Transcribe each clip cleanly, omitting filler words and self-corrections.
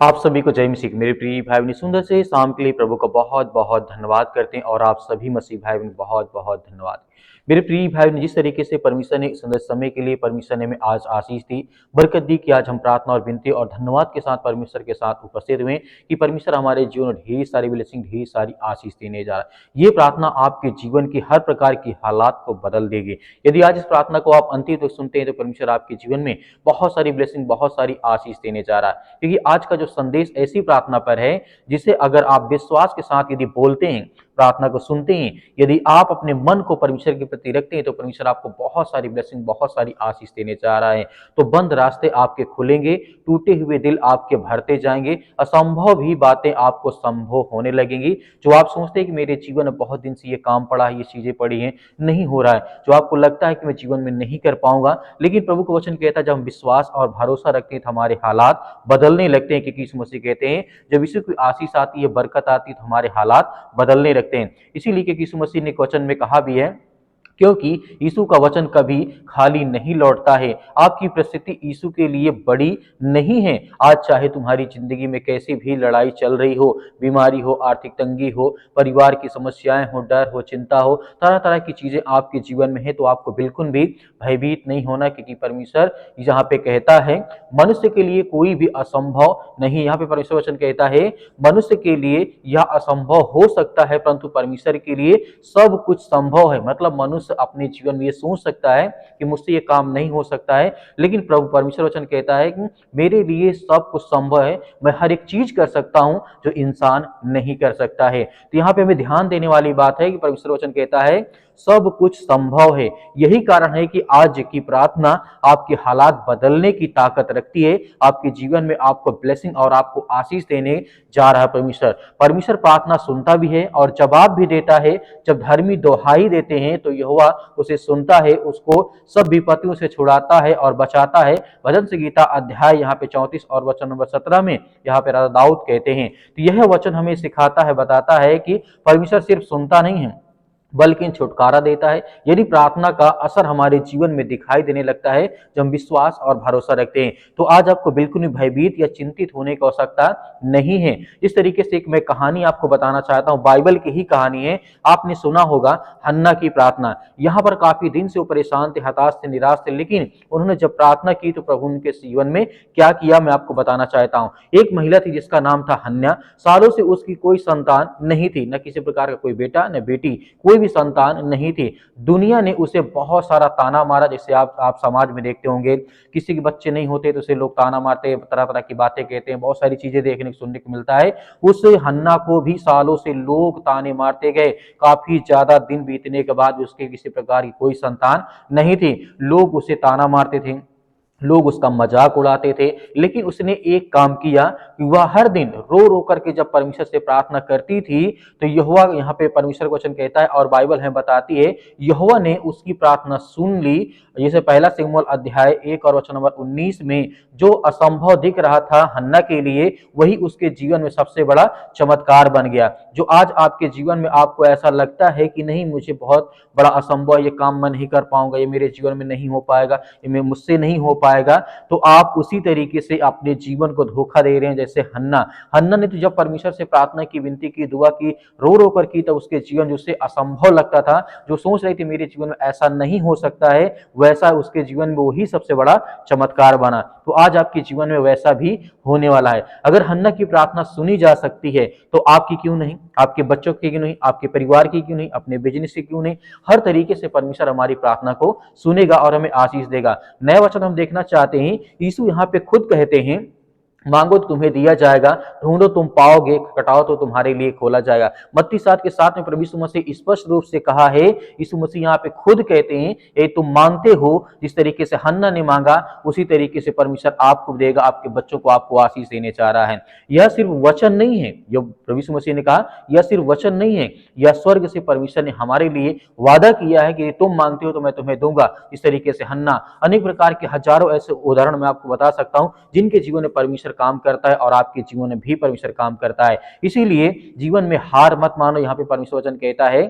आप सभी को जय मसीह। मेरे प्रिय भाई बहन, सुंदर से शाम के लिए प्रभु का बहुत बहुत धन्यवाद करते हैं और आप सभी मसीह भाई बहन बहुत बहुत धन्यवाद। मेरे प्रिय भाई बहन, जिस तरीके से परमेश्वर ने सुंदर समय के लिए परमेश्वर ने हमें आज आशीष दी, बरकत दी कि आज हम प्रार्थना और विनती और धन्यवाद के साथ परमेश्वर के साथ उपस्थित हुए कि परमेश्वर हमारे जीवन में ढेर सारी ब्लेसिंग, ढेर सारी आशीष देने जा रहा है। ये प्रार्थना आपके जीवन की हर प्रकार की हालात को बदल देगी। यदि आज इस प्रार्थना को आप अंतिम तक सुनते हैं तो परमेश्वर आपके जीवन में बहुत सारी ब्लेसिंग, बहुत सारी आशीष देने जा रहा है। क्योंकि आज का जो संदेश ऐसी प्रार्थना पर है जिसे अगर आप विश्वास के साथ यदि बोलते हैं, प्रार्थना को सुनते हैं, यदि आप अपने मन को परमेश्वर के प्रति रखते हैं तो परमेश्वर आपको बहुत सारी ब्लेसिंग, बहुत सारी आशीष देने जा रहा है। तो बंद रास्ते आपके खुलेंगे, टूटे हुए दिल आपके भरते जाएंगे, असंभव भी बातें आपको संभव होने लगेंगी। जो आप सोचते हैं कि मेरे जीवन में बहुत दिन से ये काम पड़ा है, ये चीजें पड़ी हैं, नहीं हो रहा है, जो आपको लगता है कि मैं जीवन में नहीं कर पाऊंगा, लेकिन प्रभु का वचन कहता है जब हम विश्वास और भरोसा रखते हैं तो हमारे हालात बदलने लगते हैं। क्योंकि यीशु मसीह कहते हैं जब यीशु की आशीष आती है, बरकत आती है, तो हमारे हालात बदलने लगते हैं। इसीलिए क्योंकि यीशु मसीह ने वचन में कहा भी है, क्योंकि यीशु का वचन कभी खाली नहीं लौटता है। आपकी परिस्थिति यीशु के लिए बड़ी नहीं है। आज चाहे तुम्हारी जिंदगी में कैसी भी लड़ाई चल रही हो, बीमारी हो, आर्थिक तंगी हो, परिवार की समस्याएं हो, डर हो, चिंता हो, तरह तरह की चीजें आपके जीवन में है, तो आपको बिल्कुल भी भयभीत नहीं होना। क्योंकि परमेश्वर यहाँ पे कहता है मनुष्य के लिए कोई भी असंभव नहीं। यहाँ पे परमेश्वर वचन कहता है मनुष्य के लिए यह असंभव हो सकता है, परंतु परमेश्वर के लिए सब कुछ संभव है। मतलब मनुष्य अपने जीवन में ये सोच सकता है कि मुझसे ये काम नहीं हो सकता है, लेकिन प्रभु परमेश्वर वचन कहता है कि मेरे लिए सब कुछ संभव है, मैं हर एक चीज कर सकता हूं जो इंसान नहीं कर सकता है। तो यहाँ पे हमें ध्यान देने वाली बात है कि परमेश्वर वचन कहता है सब कुछ संभव है। यही कारण है कि आज की प्रार्थना आपके हालात बदलने की ताकत रखती है। आपके जीवन में आपको ब्लेसिंग और आपको आशीष देने जा रहा है परमेश्वर। परमेश्वर प्रार्थना सुनता भी है और जवाब भी देता है। जब धर्मी दोहाई देते हैं तो यहोवा उसे सुनता है, उसको सब विपत्तियों से छुड़ाता है और बचाता है। भजन संगीता अध्याय यहाँ पे 34 और वचन नंबर 17 में यहाँ पे राजा दाऊद कहते हैं। तो यह वचन हमें सिखाता है, बताता है कि परमेश्वर सिर्फ सुनता नहीं है बल्कि छुटकारा देता है। यदि प्रार्थना का असर हमारे जीवन में दिखाई देने लगता है जब हम विश्वास और भरोसा रखते हैं, तो आज आपको बिल्कुल भी भयभीत या चिंतित होने की आवश्यकता नहीं है। इस तरीके से एक मैं कहानी आपको बताना चाहता हूं, बाइबल की ही कहानी है। आपने सुना होगा हन्ना की प्रार्थना। यहाँ पर काफी दिन से वो परेशान थे, हताश थे, निराश थे, लेकिन उन्होंने जब प्रार्थना की तो प्रभु उनके जीवन में क्या किया मैं आपको बताना चाहता हूँ। एक महिला थी जिसका नाम था हन्ना। सालों से उसकी कोई संतान नहीं थी, न किसी प्रकार का कोई बेटा न बेटी, कोई भी संतान नहीं थी। दुनिया ने उसे बहुत सारा ताना मारा, जैसे आप समाज में देखते होंगे, किसी के बच्चे नहीं होते तो उसे लोग ताना मारते हैं, तरह तरह की बातें कहते हैं, बहुत सारी चीजें देखने को सुनने को मिलता है। उस हन्ना को भी सालों से लोग ताने मारते गए। काफी ज्यादा दिन बीतने के बाद उसके किसी प्रकार की कोई संतान नहीं थी। लोग उसे ताना मारते थे, लोग उसका मजाक उड़ाते थे, लेकिन उसने एक काम किया कि वह हर दिन रो रो करके जब परमेश्वर से प्रार्थना करती थी तो यहोवा, यहाँ पे परमेश्वर वचन कहता है और बाइबल हमें बताती है, यहोवा ने उसकी प्रार्थना सुन ली। जैसे पहला शमूएल अध्याय 1 और वचन नंबर 19 में जो असंभव दिख रहा था हन्ना के लिए, वही उसके जीवन में सबसे बड़ा चमत्कार बन गया। जो आज आपके जीवन में आपको ऐसा लगता है कि नहीं मुझे बहुत बड़ा असंभव, ये काम मैं नहीं कर पाऊंगा, ये मेरे जीवन में नहीं हो पाएगा, ये मुझसे नहीं हो पाएगा, तो आप उसी तरीके से अपने जीवन को धोखा दे रहे हैं। जैसे हन्ना ने तो जब परमेश्वर से प्रार्थना की, विनती की, दुआ की, रो रो कर की, तो उसके जीवन जो उसे असंभव लगता था, जो सोच रही थी मेरे जीवन में ऐसा नहीं हो सकता है, वैसा उसके जीवन में वही सबसे बड़ा चमत्कार बना। तो आज आपके जीवन में वैसा भी होने वाला है। अगर हन्ना की प्रार्थना सुनी जा सकती है तो आपकी क्यों नहीं, आपके बच्चों की क्यों नहीं, आपके परिवार की क्यों नहीं, अपने बिजनेस की क्यों नहीं। हर तरीके से परमेश्वर हमारी प्रार्थना को सुनेगा और हमें आशीष देगा। नया वचन हम देखना चाहते हैं, यीशु यहाँ पे खुद कहते हैं मांगो तो तुम्हें दिया जाएगा, ढूंढो तुम पाओगे, खटखटाओ तो तुम्हारे लिए खोला जाएगा। मत्ती 7 के 7 में प्रभु यीशु मसीह स्पष्ट रूप से कहा है। यीशु मसीह यहाँ पे खुद कहते हैं ये तुम मांगते हो, जिस तरीके से हन्ना ने मांगा उसी तरीके से परमेश्वर आपको देगा, आपके बच्चों को आपको आशीष देने चाह रहा है। यह सिर्फ वचन नहीं है, जो प्रभु यीशु मसीह ने कहा यह सिर्फ वचन नहीं है, यह स्वर्ग से परमेश्वर ने हमारे लिए वादा किया है कि तुम मांगते हो तो मैं तुम्हें दूंगा। इस तरीके से हन्ना, अनेक प्रकार के हजारों ऐसे उदाहरण मैं आपको बता सकता हूं जिनके जीवन में परमेश्वर काम करता है और आपके जीवन में भी परमेश्वर काम करता है। इसीलिए जीवन में हार मत मानो। यहाँ पे परमेश्वर वचन कहता है,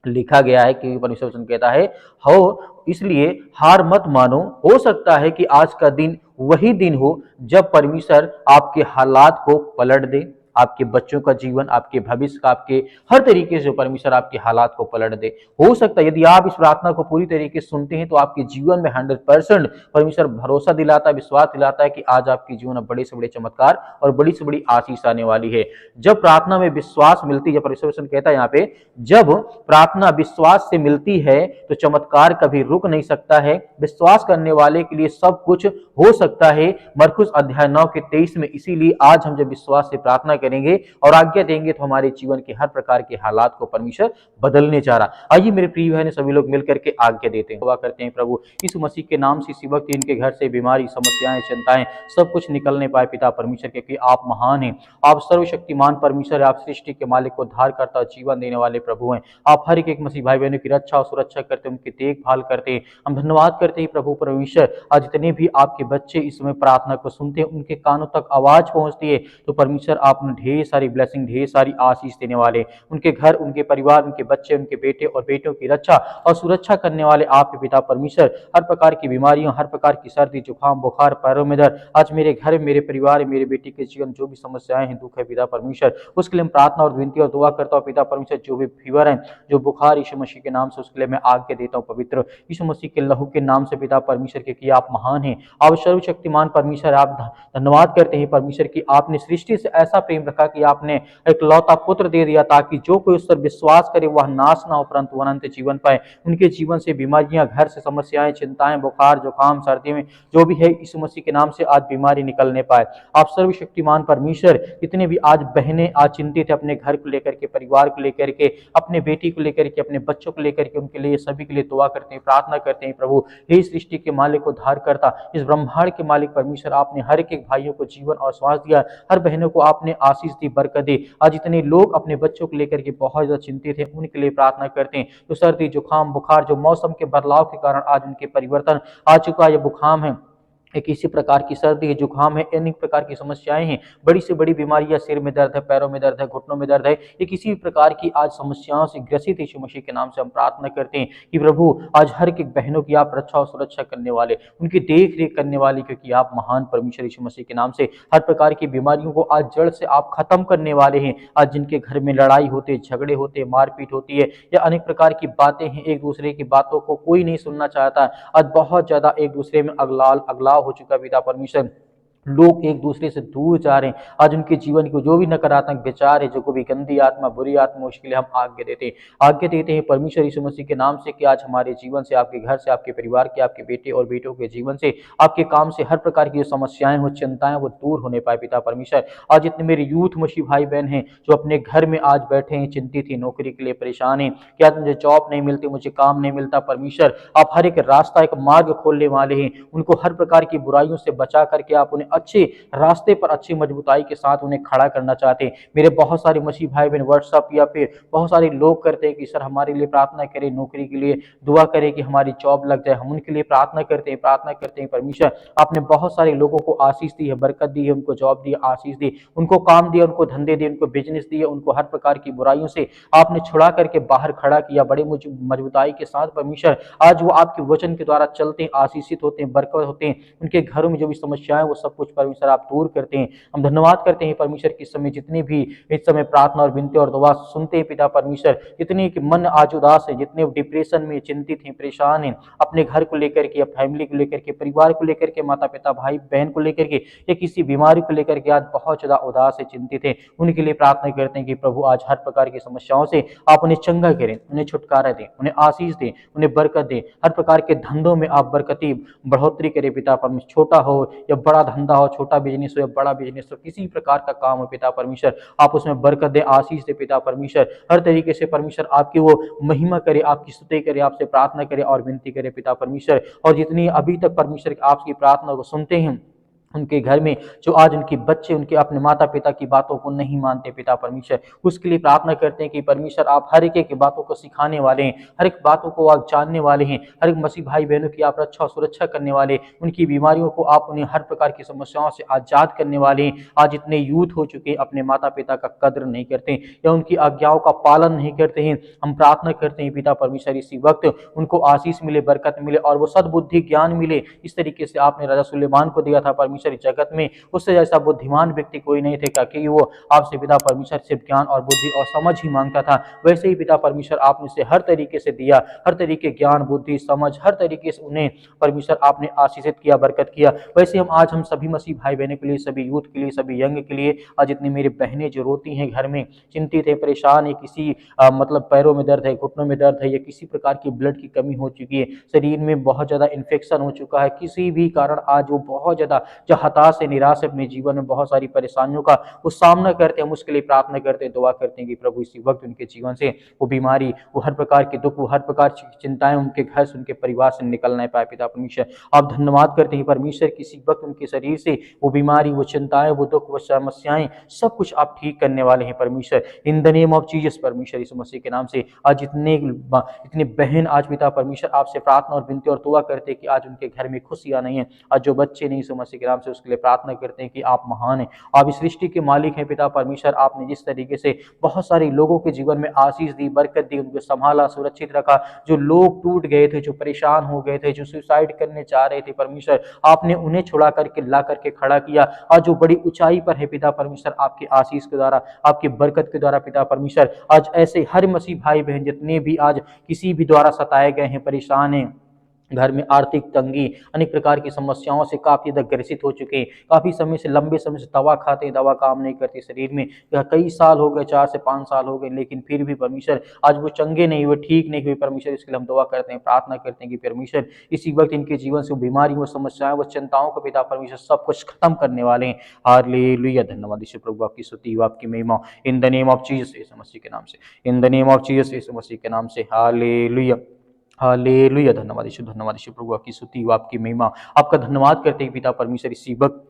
लिखा गया है कि परमेश्वर वचन कहता है हो, इसलिए हार मत मानो। हो सकता है कि आज का दिन वही दिन हो जब परमेश्वर आपके हालात को पलट दे, आपके बच्चों का जीवन, आपके भविष्य का, आपके हर तरीके से परमेश्वर आपके हालात को पलट दे। हो सकता है यदि आप इस प्रार्थना को पूरी तरीके से सुनते हैं तो आपके जीवन में 100% परमेश्वर भरोसा दिलाता है, विश्वास दिलाता है कि आज आपके जीवन में बड़े से बड़े चमत्कार और बड़ी से बड़ी आशीष आने वाली है। जब प्रार्थना में विश्वास मिलती है, परमेश्वर कहता है यहाँ पे, जब प्रार्थना विश्वास से मिलती है तो चमत्कार कभी रुक नहीं सकता है। विश्वास करने वाले के लिए सब कुछ हो सकता है। मरकुस अध्याय 9 के 23 में, इसीलिए आज हम जब विश्वास से प्रार्थना करेंगे और आज्ञा देंगे तो हमारे जीवन के हर प्रकार के हालात को परमेश्वर बदलने जा रहा। आइए मेरे प्रिय भाई ने सभी लोग मिलकर के आज्ञा देते हैं, दुआ करते हैं, प्रभु यीशु मसीह के नाम से इसी वक्त इनके घर से बीमारी, समस्याएं, चिंताएं सब कुछ निकलने पाए पिता परमेश्वर, क्योंकि आप महान हैं, आप सर्वशक्तिमान परमेश्वर, आप सृष्टि के मालिक, उद्धार करता, जीवन देने वाले प्रभु हैं। आप हर एक मसीह भाई बहनों की रक्षा और सुरक्षा करते, उनकी देखभाल करते। हम धन्यवाद करते हैं प्रभु परमेश्वर, आज जितने भी आपके बच्चे इस समय प्रार्थना को सुनते हैं, उनके कानों तक आवाज पहुंचती है तो परमेश्वर आपने ढेर सारी ब्लेसिंग, ढेर सारी आशीष देने वाले, उनके घर, उनके परिवार, उनके बच्चे, उनके बेटे और बेटियों की रक्षा और सुरक्षा करने वाले आपके पिता परमेश्वर, हर प्रकार की बीमारियों, हर प्रकार की सर्दी, जुकाम, बुखार, पैरों में दर्द, आज मेरे घर, मेरे परिवार, मेरे बेटी के जीवन जो भी समस्याएं हैं, दुख है पिता परमेश्वर, उसके लिए प्रार्थना और विनती और दुआ करता हूँ पिता परमेश्वर। जो भी फीवर है, जो बुखार, यीशु मसीह के नाम से उसके लिए मैं आज्ञा देता हूँ पवित्र यीशु मसीह के लहू के नाम से पिता परमेश्वर के, कि आप महान हैं, आप सर्वशक्तिमान परमेश्वर। आप धन्यवाद करते हैं परमेश्वर की आपने सृष्टि से ऐसा प्रेम रखा कि आपने एक लौता पुत्र दे दिया, ताकि जो कोई उस पर विश्वास करे वह नाश ना हो परंतु अनंत जीवन पाए। उनके जीवन से बीमारियां, घर से समस्याएं, चिंताएं, बुखार, जुकाम, सर्दी में जो भी है, यीशु मसीह के नाम से आज बीमारी निकलने पाए। आप सर्वशक्तिमान परमेश्वर, जितने भी आज बहनें आज चिंतित है अपने घर को लेकर के, परिवार को लेकर के, अपने बेटी को लेकर के, अपने बच्चों को लेकर के, उनके लिए सभी के लिए दुआ करते हैं, प्रार्थना करते हैं प्रभु। हे सृष्टि के मालिक, उद्धार करता, इस ब्रह्मांड के मालिक परमेश्वर, आपने हर एक भाइयों को जीवन और श्वास दिया, हर बहनों को आपने आशीष दी, बरकत दी। आज इतने लोग अपने बच्चों को लेकर के बहुत ज्यादा चिंतित है, उनके लिए प्रार्थना करते हैं। तो सर्दी, जुकाम, बुखार, जो मौसम के बदलाव के कारण आज उनके परिवर्तन आ चुका, ये बुखार है, एक इसी प्रकार की सर्दी है, जुकाम है, अनेक प्रकार की समस्याएं हैं, बड़ी से बड़ी बीमारियां, सिर में दर्द है, पैरों में दर्द है, घुटनों में दर्द है, ये किसी प्रकार की आज समस्याओं से ग्रसित यीशु मसीह के नाम से हम प्रार्थना करते हैं कि प्रभु आज हर एक बहनों की आप रक्षा और सुरक्षा करने वाले, उनकी देख रेख करने वाले, क्योंकि आप महान परमेश्वर यीशु मसीह के नाम से हर प्रकार की बीमारियों को आज जड़ से आप खत्म करने वाले हैं। आज जिनके घर में लड़ाई होते, झगड़े होते, मारपीट होती है, या अनेक प्रकार की बातें हैं, एक दूसरे की बातों को कोई नहीं सुनना चाहता, आज बहुत ज्यादा एक दूसरे में अगलाव हो चुका पिता परमेश्वर, लोग एक दूसरे से दूर जा रहे हैं। आज उनके जीवन को जो भी नकारात्मक विचार है, जो कोई भी गंदी आत्मा, बुरी आत्मा, उसके लिए हम आज्ञा देते हैं परमेश्वर यीशु मसीह के नाम से, कि आज हमारे जीवन से, आपके घर से, आपके परिवार के, आपके बेटे और बेटों के जीवन से, आपके काम से हर प्रकार की जो समस्याएं हो, चिंताएं, वो दूर होने पाए पिता परमेश्वर। आज जितने मेरे यूथ मसीह भाई बहन हैं जो अपने घर में आज बैठे हैं, चिंतित हैं, नौकरी के लिए परेशान हैं, क्या मुझे जॉब नहीं मिलती, मुझे काम नहीं मिलता, परमेश्वर आप हर एक रास्ता, एक मार्ग खोलने वाले हैं, उनको हर प्रकार की बुराइयों से बचा करके आप उन्हें अच्छे रास्ते पर, अच्छी मजबूताई के साथ उन्हें खड़ा करना चाहते हैं। मेरे बहुत सारे मसीह भाई बहन व्हाट्सएप या फिर बहुत सारे लोग करते हैं कि सर हमारे लिए प्रार्थना करें, नौकरी के लिए दुआ करें कि हमारी जॉब लग जाए, हम उनके लिए प्रार्थना करते हैं परमेश्वर आपने बहुत सारे लोगों को आशीष दी है, बरकत दी है, उनको जॉब दी, आशीष दी, उनको काम दिया, उनको धंधे दिए, उनको बिजनेस दिए, उनको हर प्रकार की बुराइयों से आपने छुड़ा करके बाहर खड़ा किया बड़े मजबूताई के साथ परमेश्वर। आज वो आपके वचन के द्वारा चलते हैं, आशीषित होते हैं, बरकत होते हैं, उनके घरों में जो भी समस्याएं वो सब कुछ परमेश्वर आप दूर करते हैं। हम धन्यवाद करते हैं परमेश्वर कि इस समय जितने भी इस समय प्रार्थना और विनती और दुआ सुनते हैं पिता परमेश्वर, जितने कि मन आज उदास है, जितने डिप्रेशन में चिंतित हैं, परेशान हैं, अपने घर को लेकर के, फैमिली को लेकर के, परिवार को लेकर के, माता पिता भाई बहन को लेकर के, या किसी बीमारी को लेकर के आज बहुत ज्यादा उदास है, चिंतित है, उनके लिए प्रार्थना करते हैं कि प्रभु आज हर प्रकार की समस्याओं से आप उन्हें चंगा करें, उन्हें छुटकारा दें, उन्हें आशीष दें, उन्हें बरकत दें, हर प्रकार के धंधों में आप बरकती बढ़ोतरी करें पिता परमेश्वर। छोटा हो या बड़ा धंधा हो, छोटा बिजनेस हो या बड़ा बिजनेस हो, किसी प्रकार का काम हो पिता परमेश्वर आप उसमें बरकत दे, आशीष दे पिता परमेश्वर। हर तरीके से परमेश्वर आपकी वो महिमा करे, आपकी स्तुति करे, आपसे प्रार्थना करे और विनती करे पिता परमेश्वर। और जितनी अभी तक परमेश्वर आपकी प्रार्थना को सुनते हैं, उनके घर में जो आज उनके बच्चे उनके अपने माता पिता की बातों को नहीं मानते पिता परमेश्वर, उसके लिए प्रार्थना करते हैं कि परमेश्वर आप हर एक की बातों को सिखाने वाले हैं, हर एक बातों को आप जानने वाले हैं, हर एक मसीह भाई बहनों की आप रक्षा और सुरक्षा करने वाले, उनकी बीमारियों को आप उन्हें हर प्रकार की समस्याओं से आजाद करने वाले हैं। आज इतने यूथ हो चुके हैं अपने माता पिता का कद्र नहीं करते या उनकी आज्ञाओं का पालन नहीं करते हैं। हम प्रार्थना करते हैं पिता परमेश्वर इसी वक्त उनको आशीष मिले, बरकत मिले और वो सद्बुद्धि ज्ञान मिले। इस तरीके से आपने राजा सुलेमान को दिया था परमेश्वर जगत में, उससे जैसा बुद्धिमान व्यक्ति कोई नहीं थे, क्योंकि वो आपसे पिता परमेश्वर से ज्ञान और बुद्धि और समझ ही मांगता था। वैसे ही पिता परमेश्वर आपने से हर तरीके से दिया, हर तरीके ज्ञान बुद्धि समझ हर तरीके से उन्हें परमेश्वर आपने आशीषित किया, बरकत किया। वैसे हम सभी मसीह भाई बहनों के लिए, सभी यूथ के लिए, सभी यंग के लिए, आज जितनी मेरी बहनें जो रोती हैं घर में, चिंतित है, परेशान है, किसी मतलब पैरों में दर्द है, घुटनों में दर्द है या किसी प्रकार की ब्लड की कमी हो चुकी है, शरीर में बहुत ज्यादा इन्फेक्शन हो चुका है, किसी भी कारण आज वो बहुत ज्यादा जो हताश है, निराश है, अपने जीवन में बहुत सारी परेशानियों का वो सामना करते हैं, हम उसके लिए प्रार्थना करते हैं, दुआ करते हैं कि प्रभु इसी वक्त उनके जीवन से वो बीमारी, वो हर प्रकार के दुख, वो हर प्रकार की चिंताएं उनके घर से, उनके परिवार से निकल नहीं पाए। पिता परमेश्वर आप धन्यवाद करते हैं परमेश्वर, किसी वक्त उनके शरीर से वो बीमारी, वो चिंताएं, वो दुख, वो समस्याएं सब कुछ आप ठीक करने वाले हैं परमेश्वर। इन द नेम ऑफ जीसस परमेश्वर यीशु मसीह के नाम से आज इतने बहन आज पिता परमेश्वर आपसे प्रार्थना और विनती और दुआ करते हैं कि आज उनके घर में खुशियां नहीं है, आज जो बच्चे नहीं यीशु मसीह के नाम से उसके लिए प्रार्थना करते हैं कि आप महान हैं, आप इस सृष्टि के मालिक हैं पिता परमेश्वर। आपने जिस तरीके से बहुत सारे लोगों के जीवन में आशीष दी, बरकत दी, उनको संभाला, सुरक्षित रखा, जो लोग टूट गए थे, जो परेशान हो गए थे, जो सुसाइड करने चाह रहे थे परमेश्वर, आपने उन्हें छुड़ा करके ला करके खड़ा किया। आज जो बड़ी ऊंचाई पर है पिता परमेश्वर, आपके आशीष के द्वारा, आपकी बरकत के द्वारा पिता परमेश्वर, आज ऐसे हर मसीह भाई बहन जितने भी आज किसी भी द्वारा सताए गए हैं, परेशान हैं, घर में आर्थिक तंगी, अनेक प्रकार की समस्याओं से काफी ज्यादा ग्रसित हो चुके हैं, काफी समय से, लंबे समय से दवा खाते हैं, दवा काम नहीं करती शरीर में, या कई साल हो गए, 4 से 5 साल हो गए, लेकिन फिर भी परमेश्वर आज वो चंगे नहीं हुए, ठीक नहीं हुए परमेश्वर। इसके लिए हम दुआ करते हैं, प्रार्थना करते हैं कि परमेश्वर इसी वक्त इनके जीवन से वो बीमारी, वो समस्याएं, वो चिंताओं को पिता परमेश्वर सब कुछ खत्म करने वाले हैं। हालेलुया, धन्यवाद यीशु प्रभु, आपकी स्तुति, आपकी महिमा in the name of Jesus Yeshu Masih के नाम से, in the name of Jesus Yeshu Masih के नाम से। हालेलुया, हालेलुया, धन्यवाद यीशु प्रभु, आपकी स्तुति, आपकी महिमा, आपका धन्यवाद करते हैं पिता परमेश्वर। इसी वक्त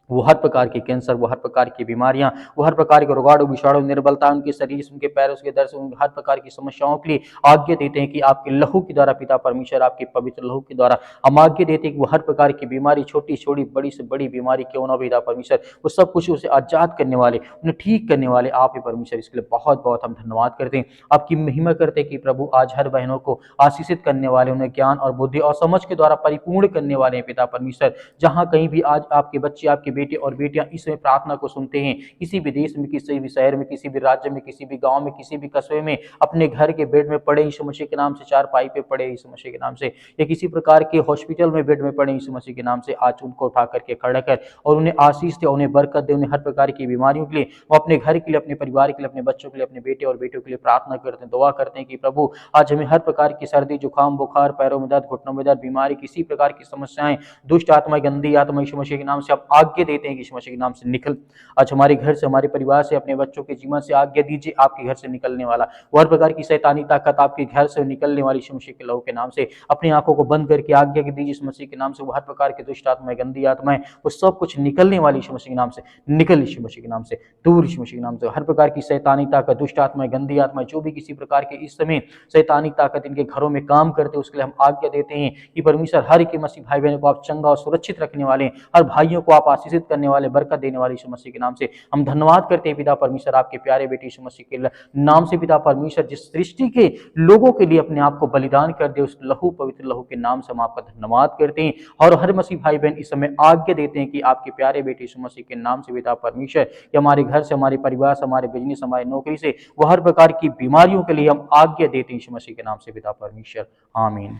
वो हर प्रकार के कैंसर, वो हर प्रकार की बीमारियां, वो हर प्रकार के रोगाणु विषाणु, निर्बलता उनके शरीर से, उनके पैरों के दर्द से, हर प्रकार की समस्याओं के लिए आज्ञा देते हैं कि आपके लहू के द्वारा पिता परमेश्वर, आपके पवित्र लहू के द्वारा हम आज्ञा देते हैं कि वो हर प्रकार की बीमारी, छोटी छोटी बड़ी से बड़ी बीमारी क्यों ना पिता परमेश्वर, वो सब कुछ उसे आजाद करने वाले, उन्हें ठीक करने वाले आप ही परमेश्वर। इसके लिए बहुत बहुत हम धन्यवाद करते हैं, आपकी महिमा करते हैं कि प्रभु आज हर बहनों को आशीषित करने वाले, उन्हें ज्ञान और बुद्धि और समझ के द्वारा परिपूर्ण करने वाले हैं पिता परमेश्वर। जहां कहीं भी आज आपके बच्चे, आपके बेटे और बेटियां इसमें प्रार्थना को सुनते हैं, किसी भी देश में, किसी भी शहर में, किसी भी राज्य में, किसी भी गांव में, किसी भी कस्बे में, अपने घर के बेड में पड़े यीशु मसीह के नाम से, चारपाई पे पड़े यीशु मसीह के नाम से, या किसी प्रकार के हॉस्पिटल में बेड में पड़े यीशु मसीह के नाम से, आज उनको उठा करके खड़ा कर और उन्हें आशीष दे, उन्हें बरकत दे, उन्हें हर प्रकार की बीमारियों के लिए, वो अपने घर के लिए, अपने परिवार के लिए, अपने बच्चों के लिए, अपने बेटे और बेटियों के लिए प्रार्थना करते हैं, दुआ करते हैं कि प्रभु आज हमें हर प्रकार की सर्दी, जुकाम, बुखार, पैरों में दर्द, घुटनों में दर्द, बीमारी, किसी प्रकार की समस्याएं, दुष्ट आत्मा, गंदी आत्मा यीशु मसीह के नाम से आप आज्ञा देते हैं कि यीशु मसीह के नाम से निकल। आज हमारे घर से, हमारे परिवार से, अपने बच्चों के जीवन से आज्ञा दीजिए, आपके घर से निकलने वाला वो हर प्रकार की शैतानी ताकत आपके घर से निकलने वाली यीशु मसीह के लहू के नाम से, अपनी आंखों को बंद करके आज्ञा दीजिए यीशु मसीह के नाम से, वो हर प्रकार के दुष्ट आत्माएं, गंदी आत्माएं, वो सब कुछ निकलने वाली यीशु मसीह के नाम से, निकल यीशु मसीह के नाम से, दूर यीशु मसीह के नाम से, हर प्रकार की शैतानी ताकत, दुष्ट आत्माएं, गंदी आत्माएं, जो भी किसी प्रकार के इस समय शैतानी ताकत इनके घरों में काम करते, उसके लिए हम आज्ञा देते हैं कि परमेश्वर हर एक मसीह भाई बहनों को आप चंगा और सुरक्षित रखने वाले, हर भाइयों को आप आशीषित करने वाले, बरकत देने वाले यीशु मसीह के नाम से हम धन्यवाद करते हैं पिता परमेश्वर, आपके प्यारे बेटे यीशु मसीह के नाम से पिता परमेश्वर, जिस सृष्टि के लोगों के लिए अपने आप को बलिदान कर दे, उस लहू, पवित्र लहू के नाम से हम आपका धन्यवाद करते हैं। और हर मसीह भाई बहन इस समय आज्ञा देते हैं कि आपके प्यारे बेटे यीशु मसीह के नाम से पिता परमेश्वर, कि हमारे घर से, हमारे परिवार से, हमारे बिजनेस, हमारी नौकरी से, वो हर प्रकार की बीमारियों के लिए हम आज्ञा देते हैं यीशु मसीह के नाम से पिता परमेश्वर, आमीन।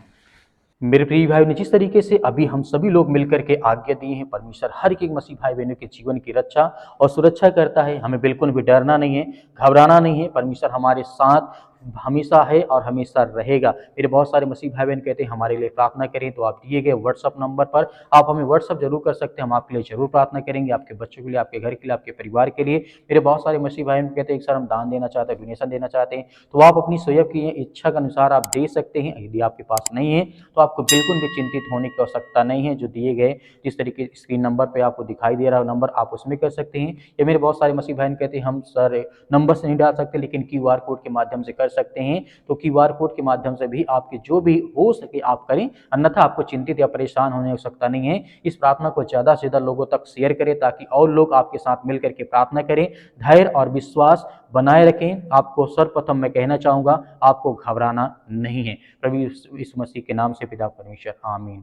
मेरे प्रिय भाई ने जिस तरीके से अभी हम सभी लोग मिलकर के आज्ञा दिए हैं, परमेश्वर हर एक मसीह भाई बहनों के जीवन की रक्षा और सुरक्षा करता है, हमें बिल्कुल भी डरना नहीं है, घबराना नहीं है, परमेश्वर हमारे साथ हमेशा है और हमेशा रहेगा। मेरे बहुत सारे मसीह भाई बहन कहते हैं हमारे लिए प्रार्थना करें, तो आप दिए गए व्हाट्सअप नंबर पर आप हमें व्हाट्सअप जरूर कर सकते हैं, हम आपके लिए जरूर प्रार्थना करेंगे, आपके बच्चों के लिए, आपके घर के लिए, आपके परिवार के लिए। मेरे बहुत सारे मसीह भाई बहन कहते हैं कि सर हम दान देना चाहते हैं, डोनेशन देना चाहते हैं, तो आप अपनी स्वयं की इच्छा के अनुसार आप दे सकते हैं। यदि आपके पास नहीं है तो आपको बिल्कुल भी चिंतित होने की आवश्यकता नहीं है। जो दिए गए जिस तरीके स्क्रीन नंबर पे आपको दिखाई दे रहा है नंबर, आप उसमें कर सकते हैं। या मेरे बहुत सारे मसीह बहन कहते हैं हम सर नंबर से नहीं डाल सकते लेकिन क्यूआर कोड के माध्यम से कर सकते हैं, तो क्यूआर कोड के माध्यम से भी आपके जो भी हो सके आप करें, अन्यथा आपको चिंतित या परेशान होने की आवश्यकता नहीं है। इस प्रार्थना को ज़्यादा से ज़्यादा लोगों तक शेयर करें ताकि और लोग आपके साथ मिलकर के प्रार्थना करें। धैर्य और विश्वास बनाए रखें। आपको सर्वप्रथम मैं कहना चाहूँगा, आपको घबराना नहीं है। प्रभु यीशु मसीह के नाम से पिता परमेश्वर, आमीन।